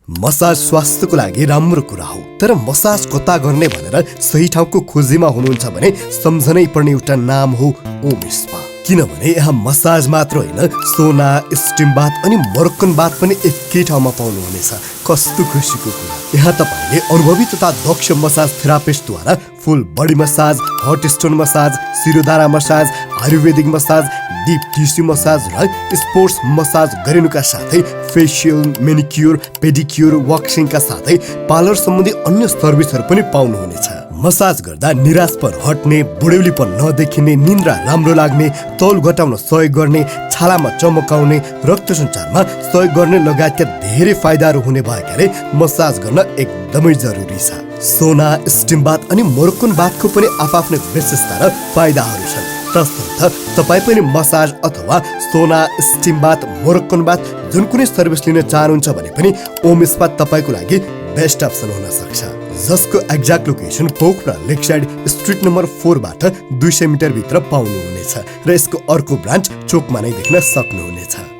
Massage स्वास्थ्यको लागि राम्रो कुरा हो, तर मसाज कता गर्ने भनेर सही ठाउँको खोजीमा हुनुहुन्छ भने सम्झनै पर्ने एउटा नाम हो ओम स्पा। किनभने यहाँ मसाज मात्र होइन, सोना, स्टिम बाथ अनि मोरक्कन बाथ पनि एकै ठाउँमा पाउनुहुनेछ। कस्तो खुसीको कुरा! यहाँ तपाईले अनुभवी तथा दक्ष मसाज थेरापिस्टद्वारा full body massage, hot stone massage, Shirodhara massage, Ayurvedic massage, deep tissue massage र स्पोर्ट्स मसाज गरिनुका साथै फेसियल, मेनिक्योर, पेडिक्योर, वक्सिङका साथै पार्लर सम्बन्धी अन्य सर्भिसहरू पनि पाउनुहुनेछ। मसाज गर्दा निराशपन हट्ने, बुढ्यौलीपन नदेखिने, निन्द्रा राम्रो लाग्ने, तौल घटाउन सहयोग गर्ने, छालामा चमक आउने, रक्त सञ्चारमा सहयोग गर्ने लगायतका धेरै फाइदाहरू हुने भएकाले मसाज गर्न एकदमै जरुरी छ। सोना, स्टिम बाथ अनि मोरक्कन बाथको पनि आफ्नै विशेषता र फाइदाहरू छन्। तसर्थ तपाईँ पनि मसाज अथवा सोना, स्टिम बाथ, मोरक्कन बाथ जुन कुनै सर्भिस लिन चाहनुहुन्छ भने पनि ओम स्पा तपाईँको लागि बेस्ट अप्सन हुन सक्छ, जसको एक्ज्याक्ट लोकेसन पोखरा लेक साइड स्ट्रिट नम्बर 4 बाट 200 मिटर भित्र पाउनुहुनेछ र यसको अर्को ब्रान्च चोकमा नै देख्न सक्नुहुनेछ।